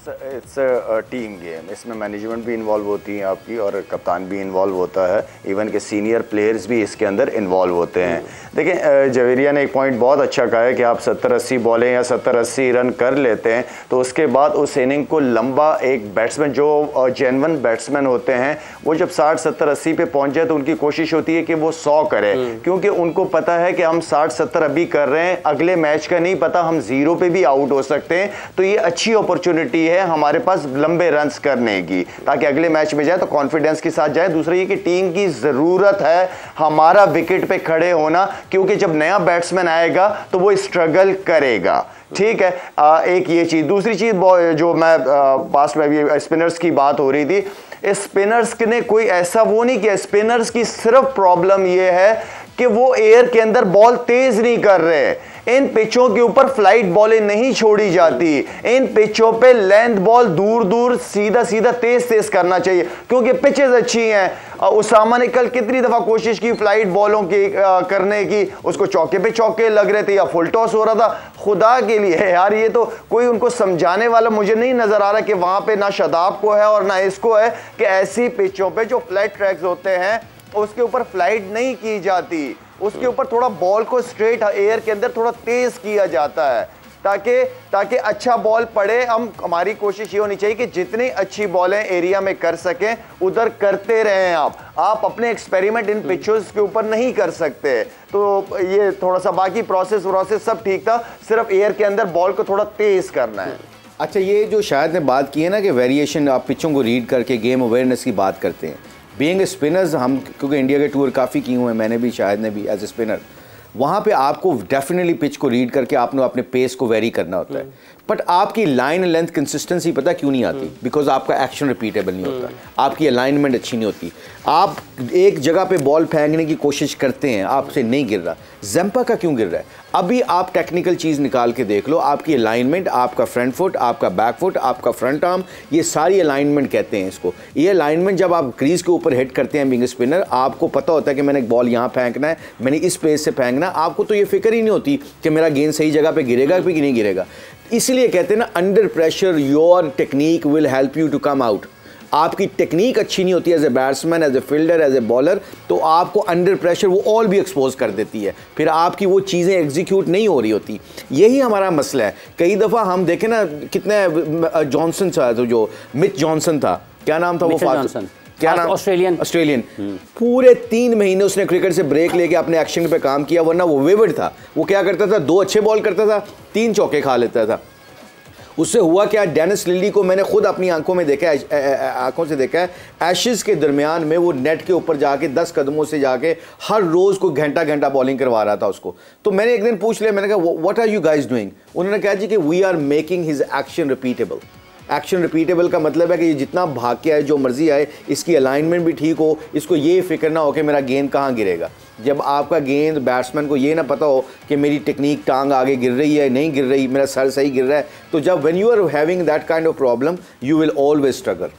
Its team game. इसमें management भी involve होती है आपकी और कप्तान भी इन्वॉल्व होता है, इवन के सीनियर प्लेयर्स भी इसके अंदर इन्वॉल्व होते हैं। देखिए जवेरिया ने एक पॉइंट बहुत अच्छा कहा है कि आप 70-80 बॉलें या 70-80 रन कर लेते हैं तो उसके बाद उस इनिंग को लंबा एक बैट्समैन जो जेन्युइन बैट्समैन होते हैं वो जब 60-70-80 पे पहुंच जाए तो उनकी कोशिश होती है कि वो 100 करें, क्योंकि उनको पता है कि हम 60-70 अभी कर रहे हैं, अगले मैच का नहीं पता, हम 0 पे भी आउट हो सकते हैं। तो ये अच्छी अपॉर्चुनिटी है हमारे पास लंबे रन्स करने की, ताकि अगले मैच में जाए तो कॉन्फिडेंस के साथ जाए। दूसरा ये कि टीम की जरूरत है हमारा विकेट पे खड़े होना, क्योंकि जब नया बैट्समैन आएगा तो वो स्ट्रगल करेगा। ठीक है, एक ये चीज। दूसरी चीज जो मैं पास्ट में भी स्पिनर्स की बात हो रही थी, स्पिनर्स ने कोई ऐसा वो नहीं किया। स्पिनर्स की सिर्फ प्रॉब्लम ये है कि वो एयर के अंदर बॉल तेज नहीं कर रहे। इन पिचों के ऊपर फ्लाइट बॉलें नहीं छोड़ी जाती, इन पिचों पे लेंथ बॉल दूर दूर सीधा सीधा तेज तेज करना चाहिए, क्योंकि पिचेस अच्छी हैं। उसामा ने कल कितनी दफा कोशिश की फ्लाइट बॉलों की करने की, उसको चौके पे चौके लग रहे थे या फुल टॉस हो रहा था। खुदा के लिए यार, ये तो कोई उनको समझाने वाला मुझे नहीं नजर आ रहा कि वहां पे ना शदाब को है और ना इसको है कि ऐसी पिचों पे जो फ्लैट ट्रैक्स होते हैं उसके ऊपर फ्लाइट नहीं की जाती, उसके ऊपर थोड़ा बॉल को स्ट्रेट एयर के अंदर थोड़ा तेज किया जाता है ताकि अच्छा बॉल पड़े। हमारी कोशिश ये होनी चाहिए कि जितनी अच्छी बॉलें एरिया में कर सकें उधर करते रहें। आप अपने एक्सपेरिमेंट इन पिचेस के ऊपर नहीं कर सकते। तो ये थोड़ा सा बाकी प्रोसेस सब ठीक था, सिर्फ एयर के अंदर बॉल को थोड़ा तेज करना है। अच्छा, ये जो शायद ने बात की है ना कि वेरिएशन, आप पिचों को रीड करके गेम अवेयरनेस की बात करते हैं। बीइंग स्पिनर्स, हम क्योंकि इंडिया के टूर काफ़ी किए हुए हैं, मैंने भी, शायद ने भी एज ए स्पिनर, वहाँ पे आपको डेफिनेटली पिच को रीड करके आपने अपने पेस को वेरी करना होता है। बट आपकी लाइन लेंथ कंसिस्टेंसी पता क्यों नहीं आती? बिकॉज आपका एक्शन रिपीटेबल नहीं होता, आपकी अलाइनमेंट अच्छी नहीं होती। आप एक जगह पे बॉल फेंकने की कोशिश करते हैं, आपसे नहीं गिर रहा। ज़ेम्पा का क्यों गिर रहा है? अभी आप टेक्निकल चीज़ निकाल के देख लो, आपकी अलाइनमेंट, आपका फ्रंट फुट, आपका बैक फुट, आपका फ्रंट आर्म, ये सारी अलाइनमेंट कहते हैं इसको। ये अलाइनमेंट जब आप क्रीज के ऊपर हिट करते हैं बीइंग स्पिनर, आपको पता होता है कि मैंने बॉल यहाँ फेंकना है, मैंने इस पेस से फेंकना है। आपको तो ये फिक्र ही नहीं होती कि मेरा गेंद सही जगह पे गिरेगा कि नहीं गिरेगा। इसलिए कहते हैं ना, under pressure your technique will help you to come out. आपकी टेक्निक अच्छी नहीं होती as a batsman, as a fielder, as a bowler, तो आपको अंडर प्रेशर वो ऑल भी एक्सपोज कर देती है, फिर आपकी वो चीज़ें एग्जीक्यूट नहीं हो रही होती। यही हमारा मसला है। कई दफ़ा हम देखें ना, कितने जॉनसन था, तो जो मिच जॉनसन था, क्या नाम था वो, क्या नाम, ऑस्ट्रेलियन पूरे 3 महीने उसने क्रिकेट से ब्रेक लेके अपने एक्शन पे काम किया, वरना वो वेवर्ड था। वो क्या करता था, 2 अच्छे बॉल करता था, 3 चौके खा लेता था। उससे हुआ क्या, डेनिस लिली को मैंने खुद अपनी आंखों से देखा है, एशेज़ के दरमियान में वो नेट के ऊपर जाके 10 कदमों से जाके हर रोज़ को घंटा बॉलिंग करवा रहा था उसको। तो मैंने एक दिन पूछ लिया, मैंने कहा what are you guys doing? उन्होंने कहा जी कि we are making his action repeatable. Action repeatable का मतलब है कि ये जितना भाग के आए, जो मर्जी आए, इसकी अलाइनमेंट भी ठीक हो, इसको ये फिक्र ना हो कि मेरा गेंद कहाँ गिरेगा। जब आपका गेंद, बैट्समैन को ये ना पता हो कि मेरी टेक्निक टांग आगे गिर रही है, नहीं गिर रही, मेरा सर सही गिर रहा है, तो जब when you are having that kind of problem you will always struggle.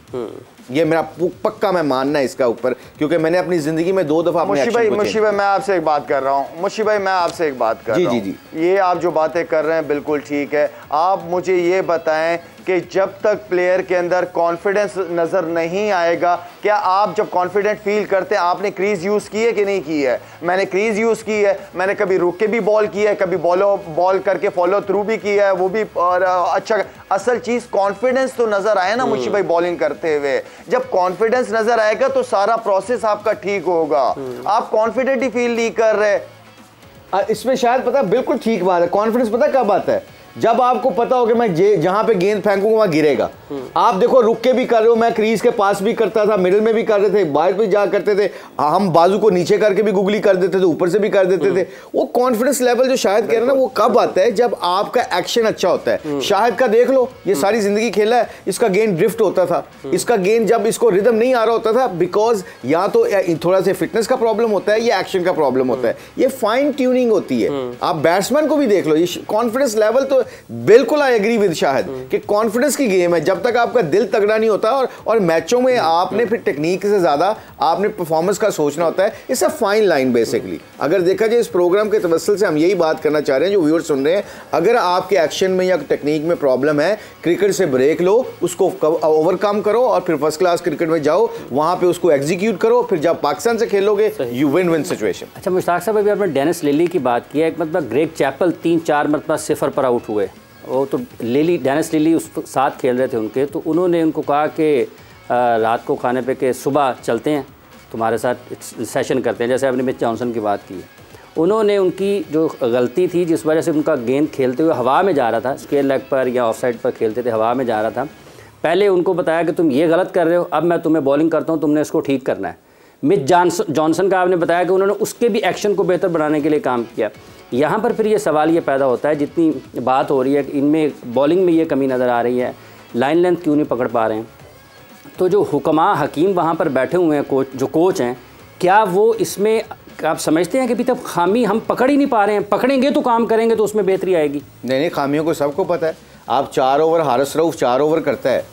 ये मेरा पक्का मैं मानना है इसका ऊपर, क्योंकि मैंने अपनी जिंदगी में 2 दफा मुशी भाई मैं आपसे एक बात कर रहा हूँ। मुशी भाई मैं आपसे एक बात कर रहा हूँ। जी, ये आप जो बातें कर रहे हैं बिल्कुल ठीक है। आप मुझे ये बताएं कि जब तक प्लेयर के अंदर कॉन्फिडेंस नजर नहीं आएगा, क्या आप जब कॉन्फिडेंट फील करते हैं, आपने क्रीज यूज की है कि नहीं की है? मैंने क्रीज यूज की है, मैंने कभी रुक के भी बॉल किया है, कभी बॉल करके फॉलो थ्रू भी किया है, वो भी अच्छा। असल चीज कॉन्फिडेंस तो नजर आए ना मुशी भाई बॉलिंग करते हुए। जब कॉन्फिडेंस नजर आएगा तो सारा प्रोसेस आपका ठीक होगा। आप कॉन्फिडेंट ही फील नहीं कर रहे। इसमें शायद पता, बिल्कुल ठीक बात है। कॉन्फिडेंस पता कब आता है? जब आपको पता हो कि मैं जहां पे गेंद फेंकूंगा वहां गिरेगा। आप देखो, रुक के भी कर रहे हो, मैं क्रीज के पास भी करता था, मिडिल में भी कर रहे थे, बाहर भी जा करते थे, हम बाजू को नीचे करके भी गुगली कर देते थे, ऊपर से भी कर देते थे। वो कॉन्फिडेंस लेवल जो शायद कह रहे हैं ना, वो कब आता है? जब आपका एक्शन अच्छा होता है। शाहिद का देख लो, ये सारी जिंदगी खेला है, इसका गेंद ड्रिफ्ट होता था, इसका गेंद जब इसको रिदम नहीं आ रहा होता था, बिकॉज या तो थोड़ा सा फिटनेस का प्रॉब्लम होता है या एक्शन का प्रॉब्लम होता है। ये फाइन ट्यूनिंग होती है। आप बैट्समैन को भी देख लो, ये कॉन्फिडेंस लेवल तो बिल्कुल आई एग्री विद शाहिद कि कॉन्फिडेंस की गेम है, जब तक आपका दिल तगड़ा नहीं होता। और मैचों में आपने फिर टेक्निक से ज़्यादा आपने परफॉर्मेंस का सोचना होता है। It's a fine line basically. अगर देखा जाए इस प्रोग्राम के तवस्सुल से हम यही बात करना चाह रहे हैं, जो व्यूअर्स सुन रहे हैं, अगर आपके एक्शन में या टेक्निक में प्रॉब्लम है, क्रिकेट से ब्रेक लो, उसको ओवरकम करो और फिर फर्स्ट क्लास क्रिकेट में जाओ, वहाँ पे उसको एग्जीक्यूट करो, फिर जब पाकिस्तान से खेलोगे यू विन विन सिचुएशन। अच्छा मुश्ताक साहब, अभी आपने डेनिस लिली की बात की है, एक मतलब ग्रेग चैपल 3-4 मरतबा 0 पर आउट हुए। वो तो डेनिस लिली उस साथ खेल रहे थे उनके, तो उन्होंने उनको कहा कि रात को खाने पे कि सुबह चलते हैं तुम्हारे साथ सेशन करते हैं, जैसे आपने मिच जॉनसन की बात की है। उन्होंने उनकी जो गलती थी जिस वजह से उनका गेंद खेलते हुए हवा में जा रहा था, स्क्वायर लेग पर या ऑफ साइड पर खेलते थे, हवा में जा रहा था, पहले उनको बताया कि तुम ये गलत कर रहे हो, अब मैं तुम्हें बॉलिंग करता हूँ, तुमने इसको ठीक करना है। मिच जॉनसन का आपने बताया कि उन्होंने उसके भी एक्शन को बेहतर बनाने के लिए काम किया। यहाँ पर फिर ये सवाल ये पैदा होता है, जितनी बात हो रही है कि इनमें बॉलिंग में ये कमी नज़र आ रही है, लाइन लेंथ क्यों नहीं पकड़ पा रहे हैं, तो जो हुक्मा हकीम वहाँ पर बैठे हुए हैं, कोच हैं, क्या वो इसमें आप समझते हैं कि अभी तक खामी हम पकड़ ही नहीं पा रहे हैं? पकड़ेंगे तो काम करेंगे तो उसमें बेहतरी आएगी। नहीं, खामियों को सबको पता है। आप 4 ओवर, हारिस रऊफ 4 ओवर करता है,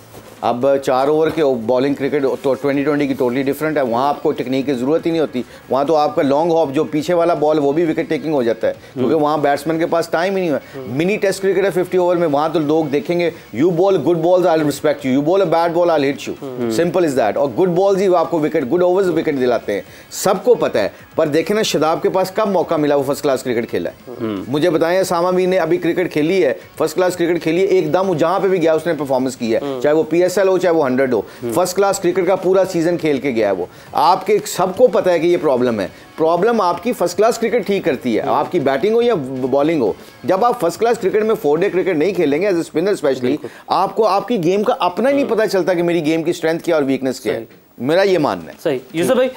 अब 4 ओवर के बॉलिंग क्रिकेट तो 2020 की टोटली डिफरेंट है। वहाँ आपको टेक्निक की ज़रूरत ही नहीं होती। वहाँ तो आपका लॉन्ग हॉप जो पीछे वाला बॉल वो भी विकेट टेकिंग हो जाता है, क्योंकि वहाँ बैट्समैन के पास टाइम ही नहीं है। मिनी टेस्ट क्रिकेट है 50 ओवर में, वहाँ तो लोग देखेंगे you ball good balls I respect you, you ball a bad ball I hit you, simple is that. और गुड बॉल्स ही आपको विकेट, गुड ओवर्स विकेट दिलाते हैं, सबको पता है। पर देखे ना शादाब के पास कब मौका मिला वो फर्स्ट क्लास क्रिकेट खेला है? मुझे बताएं, सामा मीर ने अभी क्रिकेट खेली है, फर्स्ट क्लास क्रिकेट खेली है, एकदम जहाँ पे भी गया उसने परफॉर्मेंस की है, चाहे वो PSL हो चाहे वो 100 हो, फर्स्ट क्लास क्रिकेट का पूरा सीजन खेल के गया है वो। आपके सबको पता है कि ये प्रॉब्लम है। प्रॉब्लम आपकी फर्स्ट क्लास क्रिकेट ठीक करती है, आपकी बैटिंग हो या बॉलिंग हो। जब आप फर्स्ट क्लास क्रिकेट में 4 डे क्रिकेट नहीं खेलेंगे एज ए स्पिनर स्पेशली, आपको आपकी गेम का अपना ही नहीं पता चलता कि मेरी गेम की स्ट्रेंथ क्या और वीकनेस क्या है। मेरा ये मानना है। सही। यूसुफ भाई,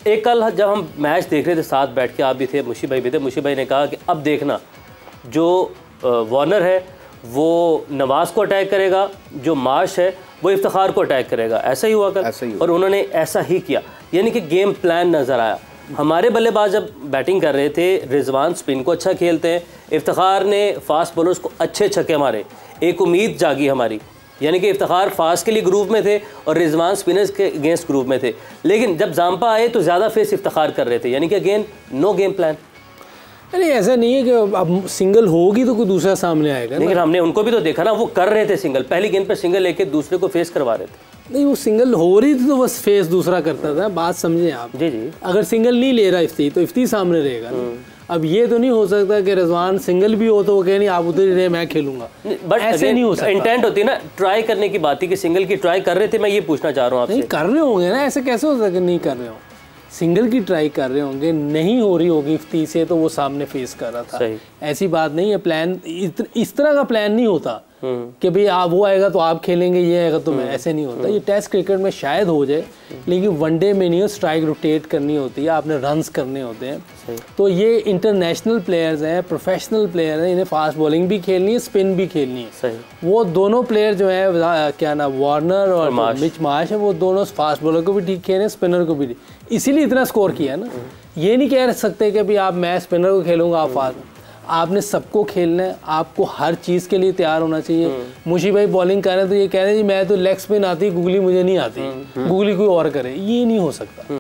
एक कल जब हम मैच देख रहे थे साथ बैठ के, आप भी थे, मुशी भाई भी थे, मुशी भाई ने कहा कि अब देखना जो वार्नर है वो नवाज को अटैक करेगा, जो माश है वो इफ्तिखार को अटैक करेगा। ऐसा ही हुआ कल, और उन्होंने ऐसा ही किया, यानी कि गेम प्लान नज़र आया। हमारे बल्लेबाज जब बैटिंग कर रहे थे, रिजवान स्पिन को अच्छा खेलते हैं, इफ्तिखार ने फास्ट बॉलर्स को अच्छे छक्के मारे, एक उम्मीद जागी हमारी, यानी कि इफ्तिखार फास्ट के लिए ग्रुप में थे और रिजवान स्पिनर्स के अगेंस्ट ग्रुप में थे। लेकिन जब जाम्पा आए तो ज़्यादा फेस इफ्तिखार कर रहे थे, यानी कि अगेन नो गेम प्लान। अरे ऐसा नहीं है कि अब सिंगल होगी तो कोई दूसरा सामने आएगा, लेकिन हमने उनको भी तो देखा ना, वो कर रहे थे सिंगल, पहली गेंद पर सिंगल लेके दूसरे को फेस करवा रहे थे। नहीं, वो सिंगल हो रही थी तो बस फेस दूसरा करता था। बात समझे आप? जी जी। अगर सिंगल नहीं ले रहा इफ्ती तो इफ्ती सामने रहेगा ना। अब ये तो नहीं हो सकता कि रिजवान सिंगल भी हो तो वो कहे नहीं आप उधर ही रहे मैं खेलूंगा, बट ऐसे नहीं हो सकता। इंटेंट होती है ना, ट्राई करने की बात थी कि सिंगल की ट्राई कर रहे थे। मैं ये पूछना चाह रहा हूँ आपसे। नहीं कर रहे होंगे ना, ऐसे कैसे हो सकता नहीं कर रहे हो? सिंगल की ट्राई कर रहे होंगे, नहीं हो रही होगी इफ्ती से तो वो सामने फेस कर रहा था। ऐसी बात नहीं है। प्लान इस तरह का प्लान नहीं होता कि भाई आप वो आएगा तो आप खेलेंगे, ये आएगा तो मैं, ऐसे नहीं होता। ये टेस्ट क्रिकेट में शायद हो जाए, लेकिन वनडे में नहीं हो। स्ट्राइक रोटेट करनी होती है, आपने रन्स करने होते हैं। तो ये इंटरनेशनल प्लेयर्स हैं, प्रोफेशनल प्लेयर हैं, इन्हें फास्ट बॉलिंग भी खेलनी है, स्पिन भी खेलनी है। वो दोनों प्लेयर जो है क्या नाम, वार्नर और मिच मार्श है, वो दोनों फास्ट बॉलर को भी ठीक खेलें, स्पिनर को भी ठीक, इसीलिए इतना स्कोर किया ना। ये नहीं कह सकते कि भाई आप मैं स्पिनर को खेलूंगा आप फास्ट, आपने सबको खेलना है, आपको हर चीज़ के लिए तैयार होना चाहिए। मुशी भाई बॉलिंग कर रहे हैं तो ये कह रहे हैं जी मैं तो लेग स्पिन आती, गुगली मुझे नहीं आती, गुगली कोई और करे, ये नहीं हो सकता।